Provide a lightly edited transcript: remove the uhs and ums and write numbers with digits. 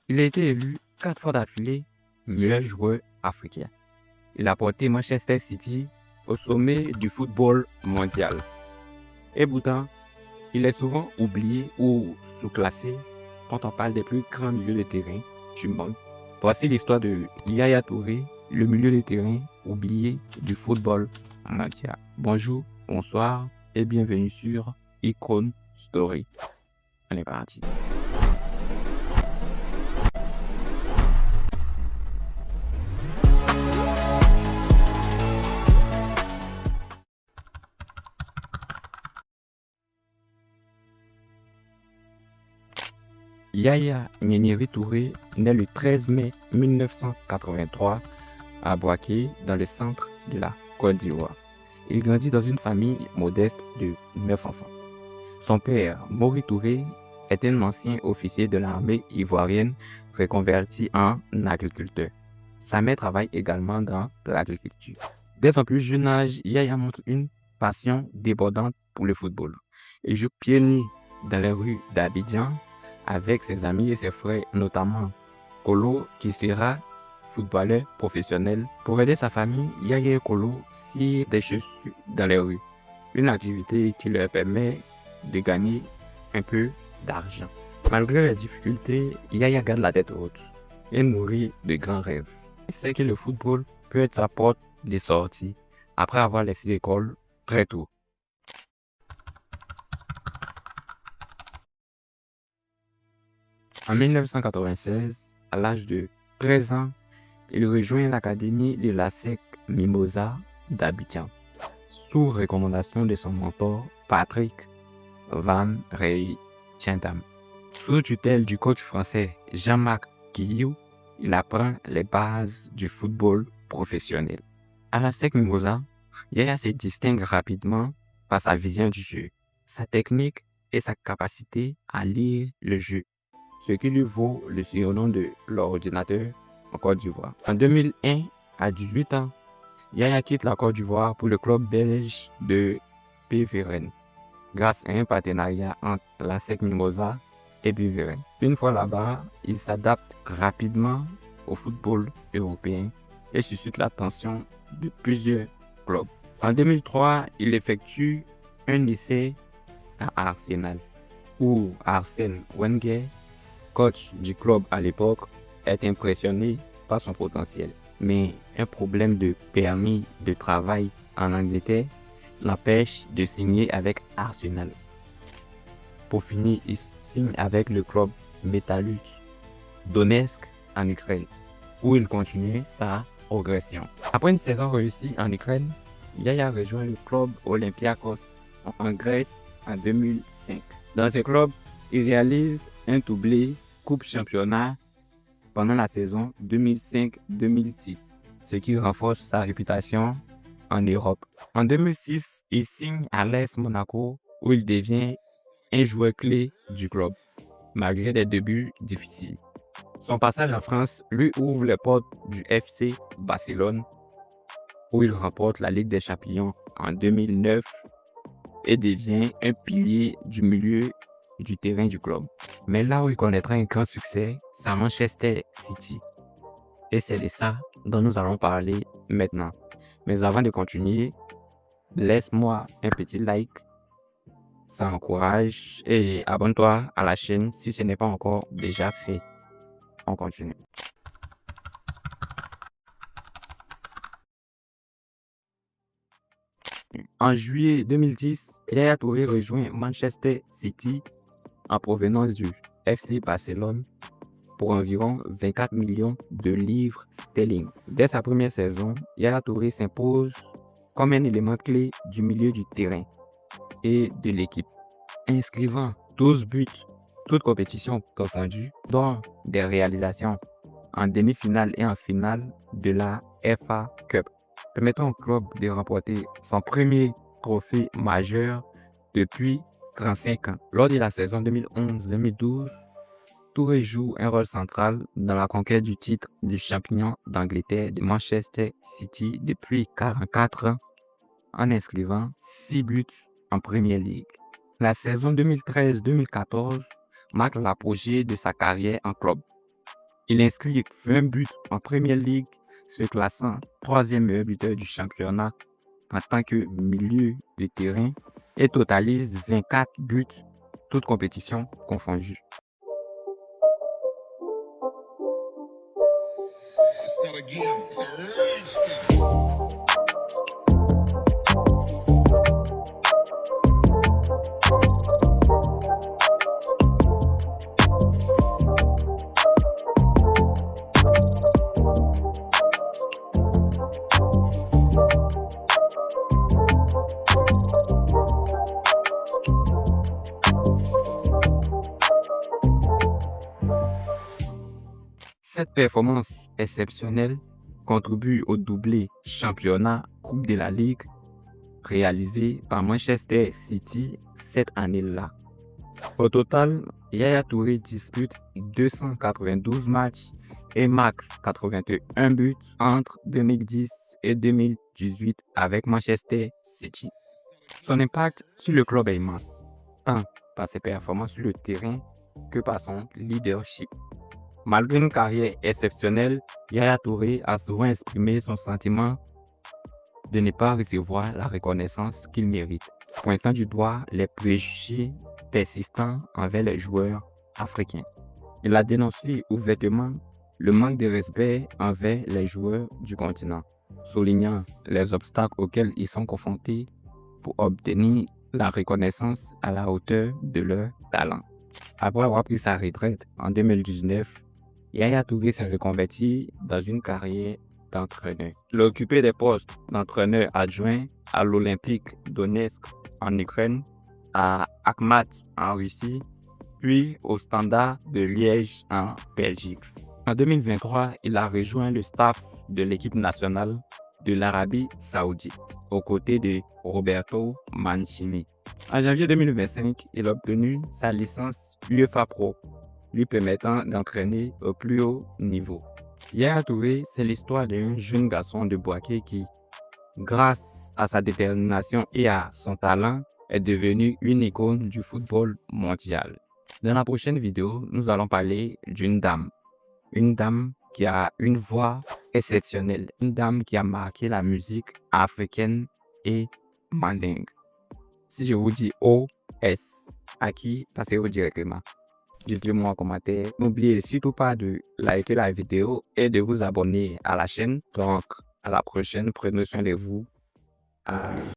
Il a été élu 4 fois d'affilée meilleur joueur africain. Il a porté Manchester City au sommet du football mondial. Et pourtant, il est souvent oublié ou sous-classé quand on parle des plus grands milieux de terrain du monde. Voici l'histoire de Yaya Touré, le milieu de terrain oublié du football mondial. Bonjour, bonsoir et bienvenue sur Icon Story. On est parti. Yaya Nyenyeri Touré naît le 13 mai 1983 à Boaké, dans le centre de la Côte d'Ivoire. Il grandit dans une famille modeste de 9 enfants. Son père, Mori Touré, est un ancien officier de l'armée ivoirienne reconverti en agriculteur. Sa mère travaille également dans l'agriculture. Dès son plus jeune âge, Yaya montre une passion débordante pour le football. Il joue pieds nus dans les rues d'Abidjan avec ses amis et ses frères, notamment Kolo, qui sera footballeur professionnel. Pour aider sa famille, Yaya et Kolo cirent des chaussures dans les rues, une activité qui leur permet de gagner un peu d'argent. Malgré les difficultés, Yaya garde la tête haute et nourrit de grands rêves. Il sait que le football peut être sa porte de sortie après avoir laissé l'école très tôt. En 1996, à l'âge de 13 ans, il rejoint l'académie de l'ASEC Mimosa d'Abidjan, sous recommandation de son mentor Patrick Van Reichentam. Sous tutelle du coach français Jean-Marc Guillou, il apprend les bases du football professionnel. À l'ASEC Mimosa, Yaya se distingue rapidement par sa vision du jeu, sa technique et sa capacité à lire le jeu, ce qui lui vaut le surnom de l'ordinateur en Côte d'Ivoire. En 2001, à 18 ans, Yaya quitte la Côte d'Ivoire pour le club belge de Beveren, grâce à un partenariat entre l'ASEC Mimosa et Beveren. Une fois là-bas, il s'adapte rapidement au football européen et suscite l'attention de plusieurs clubs. En 2003, il effectue un essai à Arsenal, où Arsène Wenger, coach du club à l'époque, est impressionné par son potentiel. Mais un problème de permis de travail en Angleterre l'empêche de signer avec Arsenal. Pour finir, il signe avec le club Metalurg Donetsk en Ukraine, où il continue sa progression. Après une saison réussie en Ukraine, Yaya rejoint le club Olympiakos en Grèce en 2005. Dans ce club, il réalise un doublé Coupe Championnat pendant la saison 2005-2006, ce qui renforce sa réputation en Europe. En 2006, il signe à l'AS Monaco, où il devient un joueur clé du club, malgré des débuts difficiles. Son passage en France lui ouvre les portes du FC Barcelone, où il remporte la Ligue des Champions en 2009 et devient un pilier du milieu du terrain du club. Mais là où il connaîtra un grand succès, c'est à Manchester City. Et c'est de ça dont nous allons parler maintenant. Mais avant de continuer, laisse-moi un petit like, ça encourage, et abonne-toi à la chaîne si ce n'est pas encore déjà fait. On continue. En juillet 2010, Yaya Touré rejoint Manchester City en provenance du FC Barcelone pour environ 24 millions de livres sterling. Dès sa première saison, Yaya Touré s'impose comme un élément clé du milieu du terrain et de l'équipe, inscrivant 12 buts, toutes compétitions confondues, dont des réalisations en demi-finale et en finale de la FA Cup, permettant au club de remporter son premier trophée majeur depuis 35 ans. Lors de la saison 2011-2012, Touré joue un rôle central dans la conquête du titre du champion d'Angleterre de Manchester City depuis 44 ans, en inscrivant 6 buts en Premier League. La saison 2013-2014 marque l'apogée de sa carrière en club, Il inscrit 20 buts en Premier League, se classant troisième meilleur buteur du championnat en tant que milieu de terrain et totalise 24 buts, toutes compétitions confondues. Cette performance exceptionnelle contribue au doublé championnat Coupe de la Ligue réalisé par Manchester City cette année-là. Au total, Yaya Touré dispute 292 matchs et marque 81 buts entre 2010 et 2018 avec Manchester City. Son impact sur le club est immense, tant par ses performances sur le terrain que par son leadership. Malgré une carrière exceptionnelle, Yaya Touré a souvent exprimé son sentiment de ne pas recevoir la reconnaissance qu'il mérite, pointant du doigt les préjugés persistants envers les joueurs africains. Il a dénoncé ouvertement le manque de respect envers les joueurs du continent, soulignant les obstacles auxquels ils sont confrontés pour obtenir la reconnaissance à la hauteur de leur talent. Après avoir pris sa retraite en 2019, Yaya Touré s'est reconverti dans une carrière d'entraîneur. Il a occupé des postes d'entraîneur adjoint à l'Olympique Donetsk en Ukraine, à Akhmat en Russie, puis au Standard de Liège en Belgique. En 2023, il a rejoint le staff de l'équipe nationale de l'Arabie Saoudite, aux côtés de Roberto Mancini. En janvier 2025, il a obtenu sa licence UEFA Pro, lui permettant d'entraîner au plus haut niveau. Yaya Touré, c'est l'histoire d'un jeune garçon de Bouaké qui, grâce à sa détermination et à son talent, est devenu une icône du football mondial. Dans la prochaine vidéo, nous allons parler d'une dame. Une dame qui a une voix exceptionnelle. Une dame qui a marqué la musique africaine et mandingue. Si je vous dis OS, à qui passez-vous directement? Dites-le-moi en commentaire. N'oubliez surtout pas de liker la vidéo et de vous abonner à la chaîne. Donc, à la prochaine. Prenez soin de vous. À plus.